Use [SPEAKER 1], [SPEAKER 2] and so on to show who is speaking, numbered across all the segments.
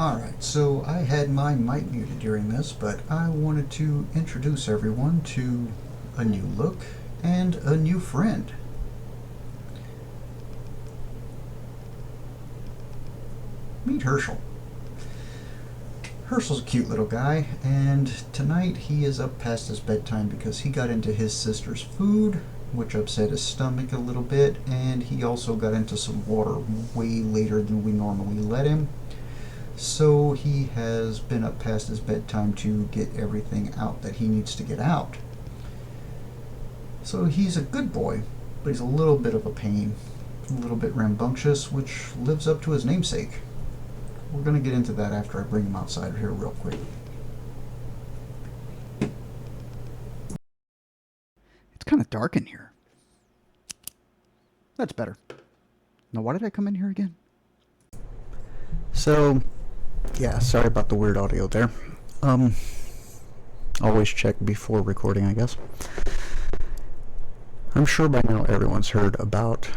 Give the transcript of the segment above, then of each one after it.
[SPEAKER 1] Alright, so I had my mic muted during this, but I wanted to introduce everyone to a new look and a new friend. Meet Herschel. Herschel's a cute little guy, and tonight he is up past his bedtime because he got into his sister's food, which upset his stomach a little bit, and he also got into some water way later than we normally let him. So he has been up past his bedtime to get everything out that he needs to get out. So he's a good boy, but he's a little bit of a pain, a little bit rambunctious, which lives up to his namesake. We're going to get into that after I bring him outside here real quick.
[SPEAKER 2] It's kind of dark in here. That's better. Now, why did I come in here again? So, yeah, sorry about the weird audio there. Always check before recording, I guess. I'm sure by now everyone's heard about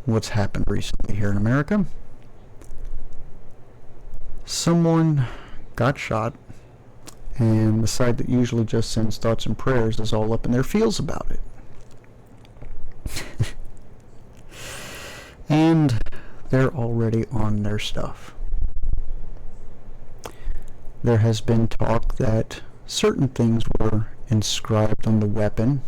[SPEAKER 2] what's happened recently here in America. Someone got shot, and the side that usually just sends thoughts and prayers is all up in their feels about it. And they're already on their stuff. There has been talk that certain things were inscribed on the weapon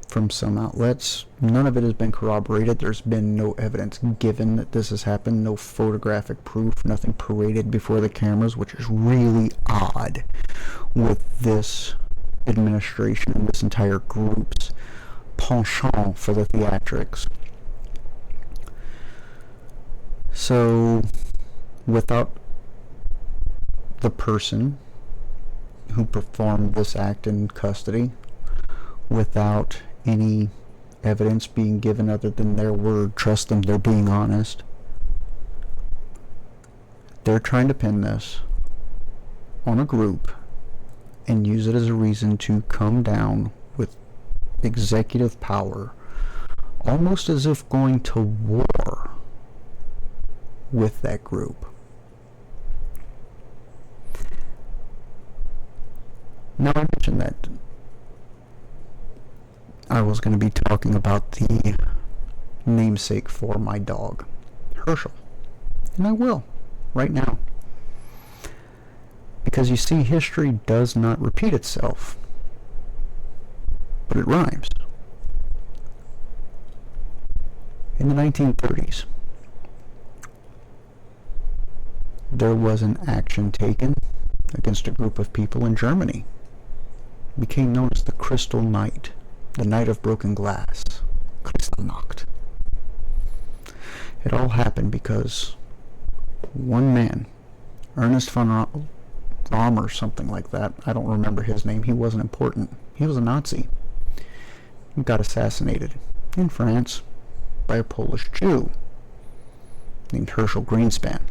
[SPEAKER 2] from some outlets. None of it has been corroborated. There's been no evidence given that this has happened, no photographic proof, nothing paraded before the cameras, which is really odd with this administration and this entire group's penchant for the theatrics. So, without the person who performed this act in custody, without any evidence being given other than their word, trust them, they're being honest, they're trying to pin this on a group and use it as a reason to come down with executive power, almost as if going to war with that group. Now, I mentioned that I was going to be talking about the namesake for my dog, Herschel. And I will, right now. Because you see, history does not repeat itself, but it rhymes. In the 1930s, there was an action taken against a group of people in Germany. It became known as the Crystal Night, the Night of Broken Glass, Kristallnacht. It all happened because one man, Ernest von Rahm or something like that, I don't remember his name, he wasn't important, he was a Nazi. He got assassinated in France by a Polish Jew named Herschel Greenspan.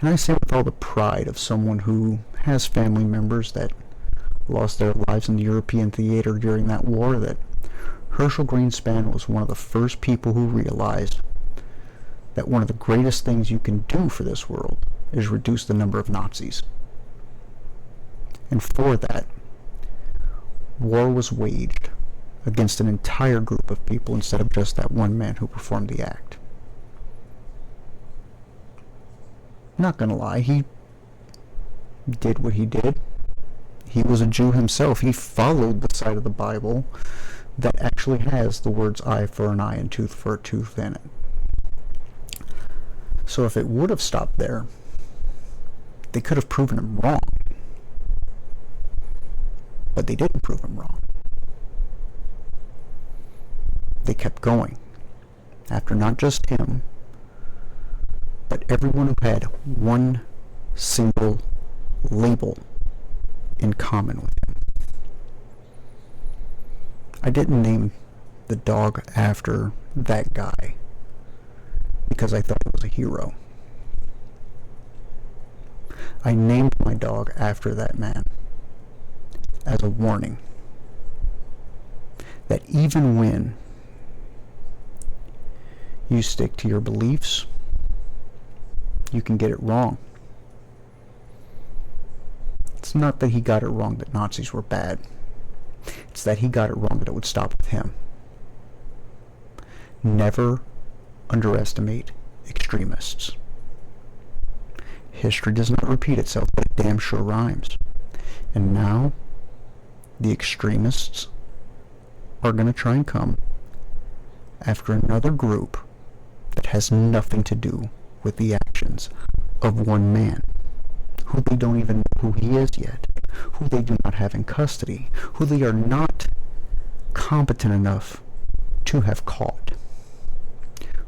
[SPEAKER 2] And I say with all the pride of someone who has family members that lost their lives in the European theater during that war, that Herschel Greenspan was one of the first people who realized that one of the greatest things you can do for this world is reduce the number of Nazis. And for that, war was waged against an entire group of people instead of just that one man who performed the act. Not gonna lie, he did what he did. He was a Jew himself. He followed the side of the Bible that actually has the words eye for an eye and tooth for a tooth in it. So if it would have stopped there, they could have proven him wrong. But they didn't prove him wrong. They kept going after not just him, but everyone who had one single label in common with him. I didn't name the dog after that guy because I thought he was a hero. I named my dog after that man as a warning that even when you stick to your beliefs, you can get it wrong. It's not that he got it wrong that Nazis were bad. It's that he got it wrong that it would stop with him. Never underestimate extremists. History does not repeat itself, but it damn sure rhymes. And now, the extremists are going to try and come after another group that has nothing to do with the actions of one man, who they don't even know who he is yet, who they do not have in custody, who they are not competent enough to have caught,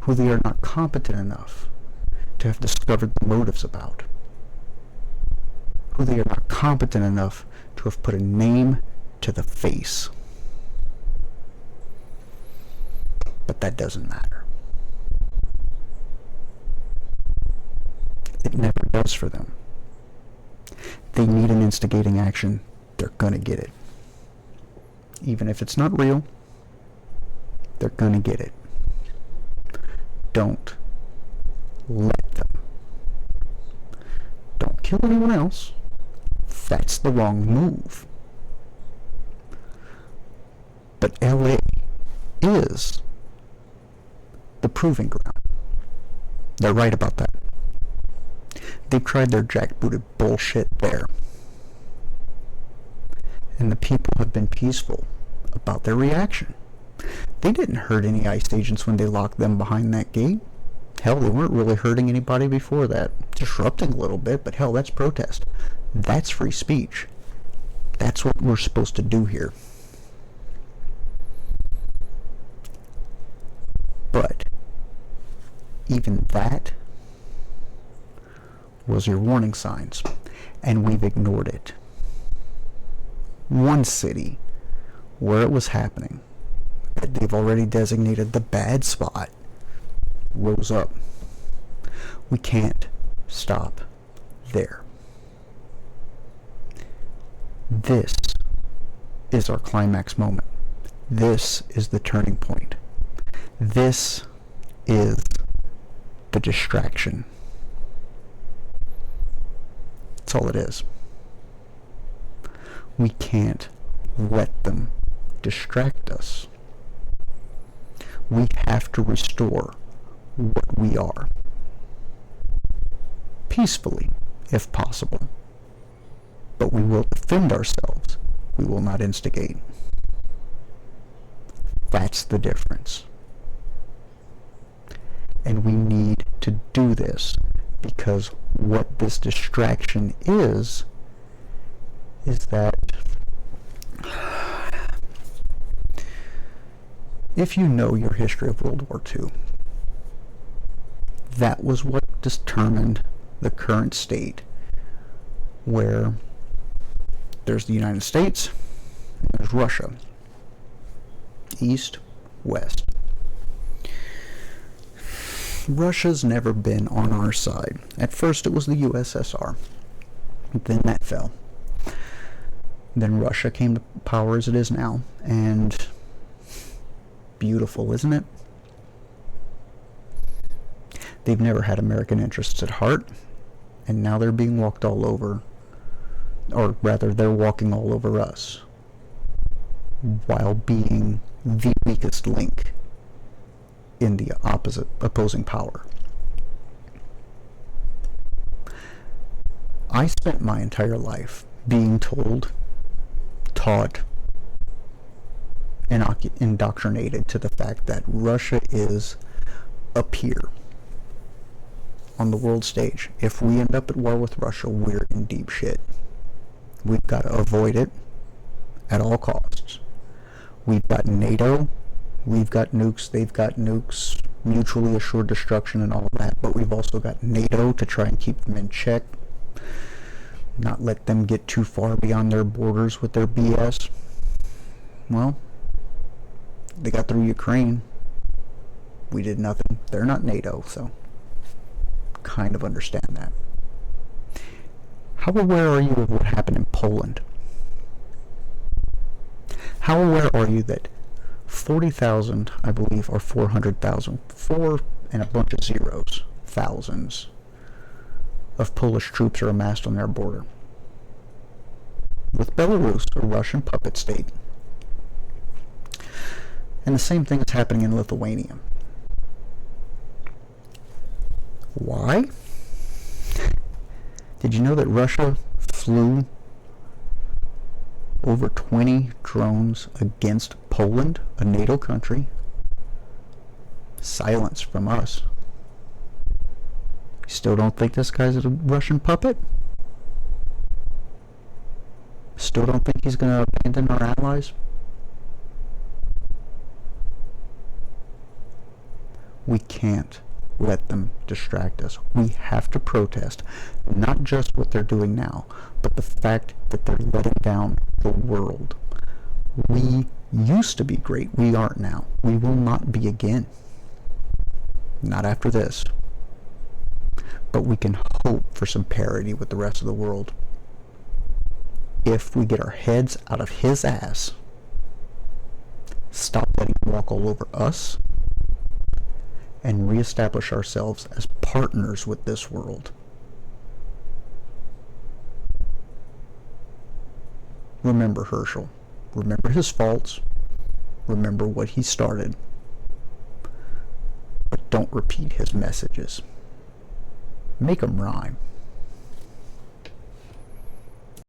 [SPEAKER 2] who they are not competent enough to have discovered the motives about, who they are not competent enough to have put a name to the face. But that doesn't matter. It never does for them. They need an instigating action. They're gonna get it. Even if it's not real, they're gonna get it. Don't let them. Don't kill anyone else. That's the wrong move. But LA is the proving ground. They're right about that. They've tried their jackbooted bullshit there. And the people have been peaceful about their reaction. They didn't hurt any ICE agents when they locked them behind that gate. Hell, they weren't really hurting anybody before that. Disrupting a little bit, but hell, that's protest. That's free speech. That's what we're supposed to do here. But even that was your warning signs, and we've ignored it. One city where it was happening, that they've already designated the bad spot, rose up. We can't stop there. This is our climax moment. This is the turning point. This is the distraction. That's all it is. We can't let them distract us. We have to restore what we are. Peacefully, if possible. But we will defend ourselves. We will not instigate. That's the difference. And we need to do this because what this distraction is that if you know your history of World War II, that was what determined the current state where there's the United States and there's Russia. East, West. Russia's never been on our side. At first it was the USSR. Then that fell. Then Russia came to power as it is now. And beautiful, isn't it? They've never had American interests at heart. And now they're being walked all over. Or rather, they're walking all over us. While being the weakest link in the opposing power. I spent my entire life being told, taught, and indoctrinated to the fact that Russia is a peer on the world stage. If we end up at war with Russia, we're in deep shit. We've got to avoid it at all costs. We've got NATO, we've got nukes, they've got nukes, mutually assured destruction and all of that, but we've also got NATO to try and keep them in check, not let them get too far beyond their borders with their BS. Well, they got through Ukraine. We did nothing. They're not NATO, so kind of understand that. How aware are you of what happened in Poland? How aware are you that 40,000, I believe, or 400,000, 4 and a bunch of zeros, thousands, of Polish troops are amassed on their border, with Belarus, a Russian puppet state. And the same thing is happening in Lithuania. Why? Did you know that Russia flew over 20 drones against Poland, a NATO country? Silence from us. You still don't think this guy's a Russian puppet? Still don't think he's going to abandon our allies? We can't let them distract us. We have to protest, not just what they're doing now, but the fact that they're letting down the world. We used to be great. We aren't now. We will not be again. Not after this. But we can hope for some parity with the rest of the world if we get our heads out of his ass, stop letting him walk all over us, and reestablish ourselves as partners with this world. Remember Herschel. Remember his faults. Remember what he started. But don't repeat his messages. Make them rhyme.